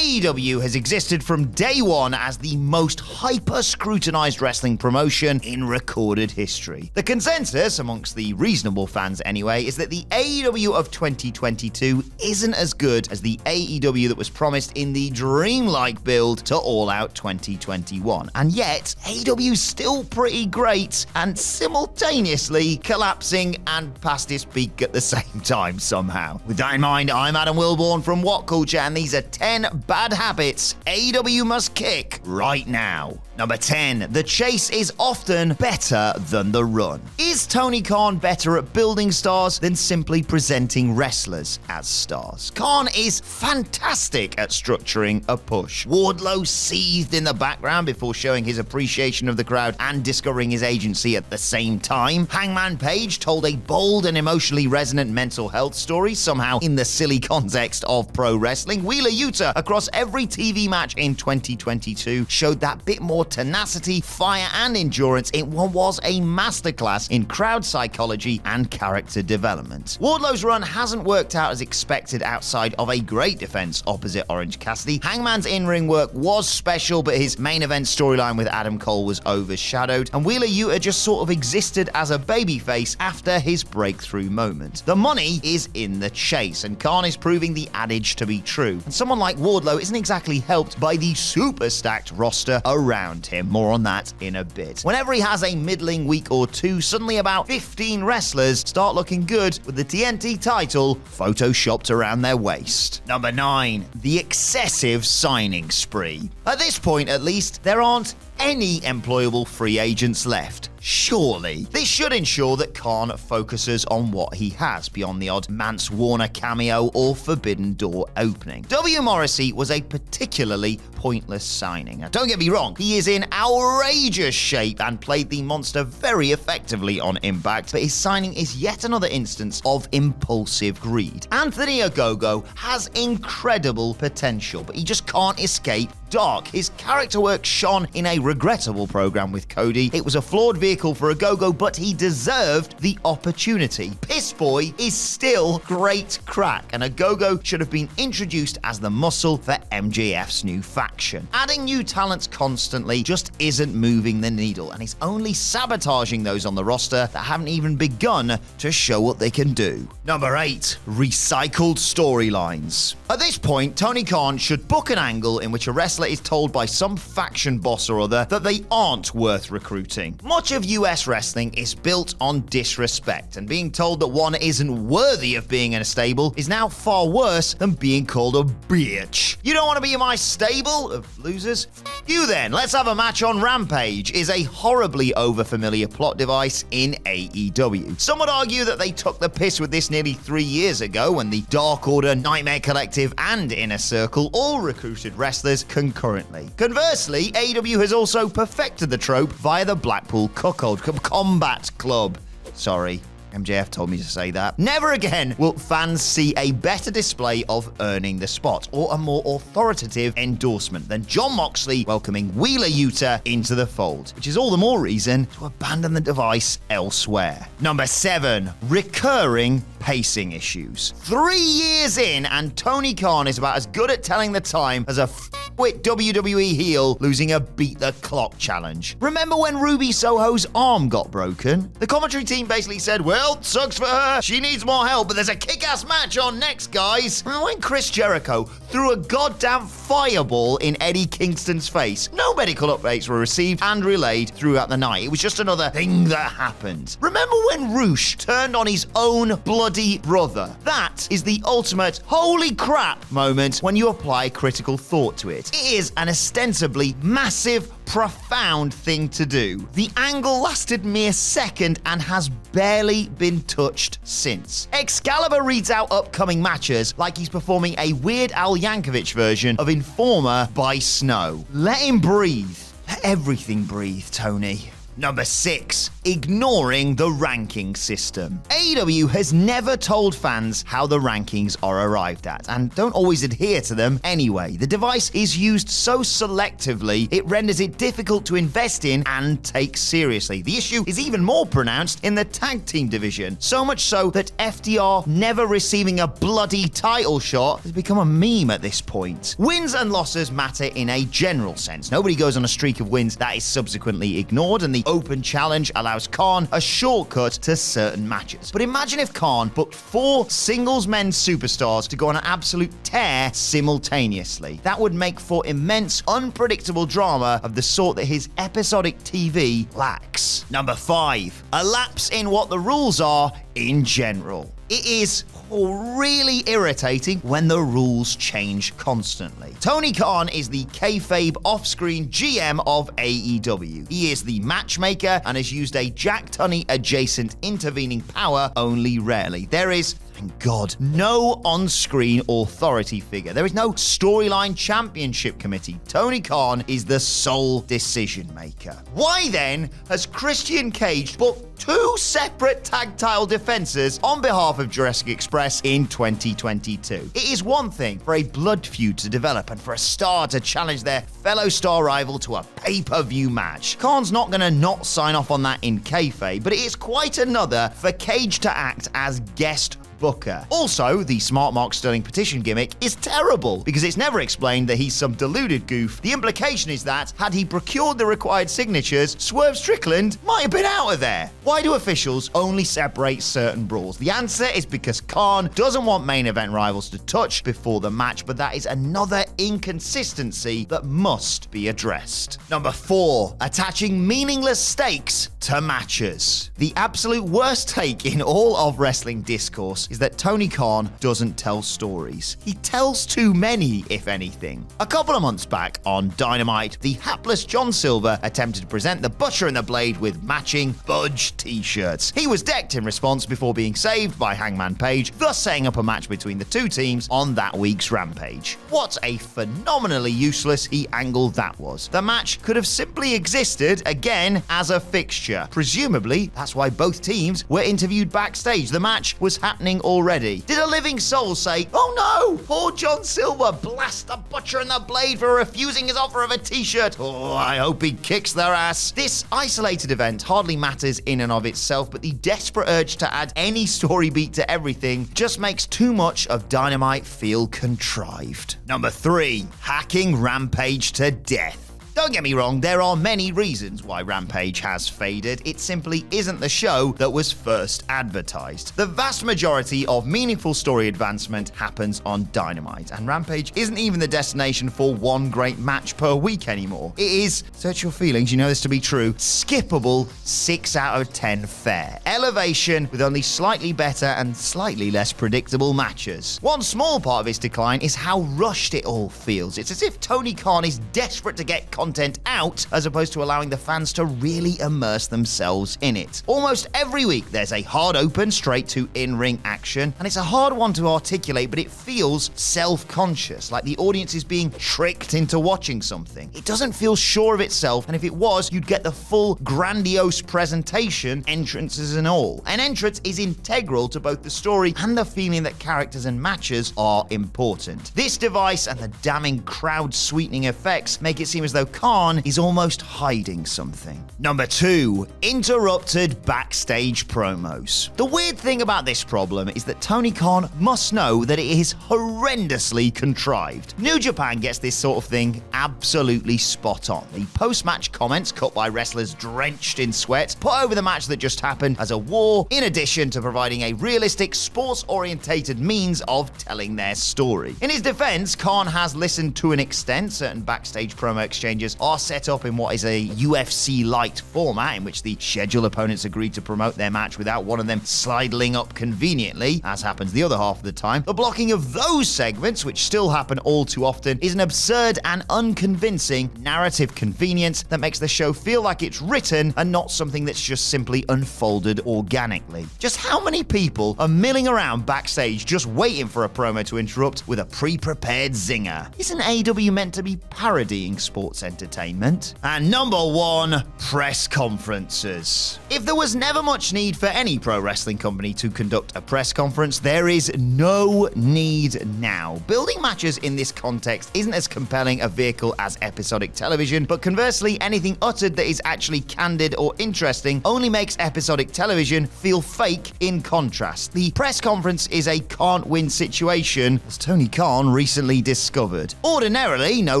AEW has existed from day one as the most hyper-scrutinized wrestling promotion in recorded history. The consensus, amongst the reasonable fans anyway, is that the AEW of 2022 isn't as good as the AEW that was promised in the dreamlike build to All Out 2021. And yet, AEW's still pretty great and simultaneously collapsing and past its peak at the same time somehow. With that in mind, I'm Adam Wilborn from What Culture, and these are 10 bad habits AEW must kick right now. Number 10. The chase is often better than the run. Is Tony Khan better at building stars than simply presenting wrestlers as stars? Khan is fantastic at structuring a push. Wardlow seethed in the background before showing his appreciation of the crowd and discovering his agency at the same time. Hangman Page told a bold and emotionally resonant mental health story, somehow in the silly context of pro wrestling. Wheeler Yuta, across every TV match in 2022, showed that bit more tenacity, fire, and endurance in what was a masterclass in crowd psychology and character development. Wardlow's run hasn't worked out as expected outside of a great defense opposite Orange Cassidy. Hangman's in-ring work was special, but his main event storyline with Adam Cole was overshadowed, and Wheeler Yuta just sort of existed as a babyface after his breakthrough moment. The money is in the chase, and Khan is proving the adage to be true. And someone like Wardlow isn't exactly helped by the super stacked roster around him. More on that in a bit. Whenever he has a middling week or two, suddenly about 15 wrestlers start looking good with the TNT title photoshopped around their waist. Number 9. The excessive signing spree. At this point, at least, there aren't any employable free agents left. Surely. This should ensure that Khan focuses on what he has, beyond the odd Mance Warner cameo or Forbidden Door opening. W. Morrissey was a particularly pointless signing. Now, don't get me wrong, he is in outrageous shape and played the monster very effectively on Impact, but his signing is yet another instance of impulsive greed. Anthony Ogogo has incredible potential, but he just can't escape dark. His character work shone in a regrettable program with Cody. It was a flawed vehicle for Ogogo, but he deserved the opportunity. Piss Boy is still great crack, and Ogogo should have been introduced as the muscle for MJF's new faction. Adding new talents constantly just isn't moving the needle, and is only sabotaging those on the roster that haven't even begun to show what they can do. Number 8. Recycled storylines. At this point, Tony Khan should book an angle in which a wrestler is told by some faction boss or other that they aren't worth recruiting. Much of US wrestling is built on disrespect, and being told that one isn't worthy of being in a stable is now far worse than being called a bitch. You don't want to be in my stable of losers? You then. Let's have a match on Rampage is a horribly overfamiliar plot device in AEW. Some would argue that they took the piss with this nearly 3 years ago when the Dark Order, Nightmare Collective, and Inner Circle all recruited wrestlers concurrently. Conversely, AEW has also perfected the trope via the Blackpool Cuckold Combat Club. Sorry. MJF told me to say that. Never again will fans see a better display of earning the spot or a more authoritative endorsement than Jon Moxley welcoming Wheeler Yuta into the fold, which is all the more reason to abandon the device elsewhere. Number 7. Recurring pacing issues. 3 years in, and Tony Khan is about as good at telling the time as a f***wit WWE heel losing a beat the clock challenge. Remember when Ruby Soho's arm got broken? The commentary team basically said, well, sucks for her, she needs more help, but there's a kick-ass match on next, guys. And when Chris Jericho threw a goddamn fireball in Eddie Kingston's face, no medical updates were received and relayed throughout the night. It was just another thing that happened. Remember when Roosh turned on his own bloody brother? That is the ultimate holy crap moment when you apply critical thought to it. It is an ostensibly massive, profound thing to do. The angle lasted mere second and has barely been touched since. Excalibur reads out upcoming matches like he's performing a Weird Al Yankovic version of Informer by Snow. Let him breathe. Let everything breathe, Tony. Number 6. Ignoring the ranking system. AEW has never told fans how the rankings are arrived at, and don't always adhere to them anyway. The device is used so selectively, it renders it difficult to invest in and take seriously. The issue is even more pronounced in the tag team division, so much so that FDR never receiving a bloody title shot has become a meme at this point. Wins and losses matter in a general sense. Nobody goes on a streak of wins that is subsequently ignored, and the open challenge allows Khan a shortcut to certain matches. But imagine if Khan booked 4 singles men's superstars to go on an absolute tear simultaneously. That would make for immense, unpredictable drama of the sort that his episodic TV lacks. Number 5. A lapse in what the rules are in general. It is really irritating when the rules change constantly. Tony Khan is the kayfabe off-screen GM of AEW. He is the matchmaker and has used a Jack Tunney adjacent intervening power only rarely. There is, thank God, no on-screen authority figure. There is no storyline championship committee. Tony Khan is the sole decision maker. Why then has Christian Cage booked 2 separate tag title defenses on behalf of Jurassic Express in 2022? It is one thing for a blood feud to develop and for a star to challenge their fellow star rival to a pay-per-view match. Khan's not going to not sign off on that in kayfabe, but it is quite another for Cage to act as guest booker. Also, the Smart Mark Sterling petition gimmick is terrible because it's never explained that he's some deluded goof. The implication is that, had he procured the required signatures, Swerve Strickland might have been out of there. Why do officials only separate certain brawls? The answer is because Khan doesn't want main event rivals to touch before the match, but that is another inconsistency that must be addressed. Number 4. Attaching meaningless stakes to matches. The absolute worst take in all of wrestling discourse is that Tony Khan doesn't tell stories. He tells too many, if anything. A couple of months back on Dynamite, the hapless John Silver attempted to present the Butcher and the Blade with matching Budge t-shirts. He was decked in response before being saved by Hangman Page, thus setting up a match between the two teams on that week's Rampage. What a phenomenally useless angle that was. The match could have simply existed, again, as a fixture. Presumably, that's why both teams were interviewed backstage. The match was happening already. Did a living soul say, "Oh no, poor John Silver, blast the Butcher and the Blade for refusing his offer of a t-shirt. Oh, I hope he kicks their ass." This isolated event hardly matters in and of itself, but the desperate urge to add any story beat to everything just makes too much of Dynamite feel contrived. Number 3. Hacking Rampage to death. Don't get me wrong, there are many reasons why Rampage has faded. It simply isn't the show that was first advertised. The vast majority of meaningful story advancement happens on Dynamite, and Rampage isn't even the destination for one great match per week anymore. It is, search your feelings, you know this to be true, skippable 6 out of 10 fare. Elevation with only slightly better and slightly less predictable matches. One small part of its decline is how rushed it all feels. It's as if Tony Khan is desperate to get content out as opposed to allowing the fans to really immerse themselves in it. Almost every week there's a hard open straight to in-ring action, and it's a hard one to articulate, but it feels self-conscious, like the audience is being tricked into watching something. It doesn't feel sure of itself, and if it was, you'd get the full grandiose presentation, entrances and all. An entrance is integral to both the story and the feeling that characters and matches are important. This device and the damning crowd-sweetening effects make it seem as though Khan is almost hiding something. Number 2. Interrupted backstage promos. The weird thing about this problem is that Tony Khan must know that it is horrendously contrived. New Japan gets this sort of thing absolutely spot on. The post-match comments cut by wrestlers drenched in sweat put over the match that just happened as a war, in addition to providing a realistic, sports-orientated means of telling their story. In his defense, Khan has listened to an extent. Certain backstage promo exchanges are set up in what is a UFC-light format in which the scheduled opponents agreed to promote their match without one of them sliding up conveniently, as happens the other half of the time. The blocking of those segments, which still happen all too often, is an absurd and unconvincing narrative convenience that makes the show feel like it's written and not something that's just simply unfolded organically. Just how many people are milling around backstage just waiting for a promo to interrupt with a pre-prepared zinger? Isn't AEW meant to be parodying sports entertainment? entertainment. And number 1, press conferences. If there was never much need for any pro wrestling company to conduct a press conference, there is no need now. Building matches in this context isn't as compelling a vehicle as episodic television, but conversely, anything uttered that is actually candid or interesting only makes episodic television feel fake in contrast. The press conference is a can't-win situation, as Tony Khan recently discovered. Ordinarily, no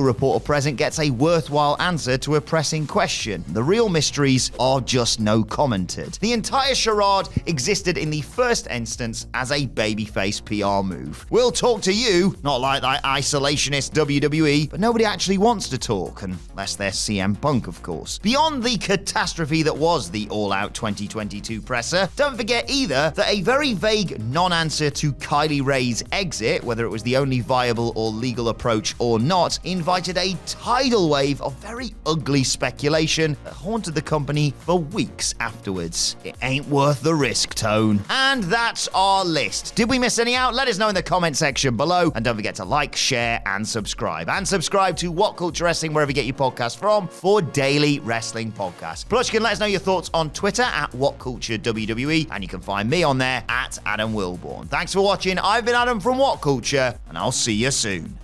reporter present gets a worthwhile answer to a pressing question. The real mysteries are just no commented. The entire charade existed in the first instance as a babyface PR move. We'll talk to you, not like that isolationist WWE, but nobody actually wants to talk, unless they're CM Punk, of course. Beyond the catastrophe that was the All Out 2022 presser, don't forget either that a very vague non-answer to Kylie Rae's exit, whether it was the only viable or legal approach or not, invited a tidal wave of very ugly speculation that haunted the company for weeks afterwards. It ain't worth the risk, Tone. And that's our list. Did we miss any out? Let us know in the comment section below, and don't forget to like, share, and subscribe. And subscribe to What Culture Wrestling wherever you get your podcast from for daily wrestling podcasts. Plus, you can let us know your thoughts on Twitter at WhatCultureWWE, and you can find me on there at Adam Wilborn. Thanks for watching. I've been Adam from What Culture, and I'll see you soon.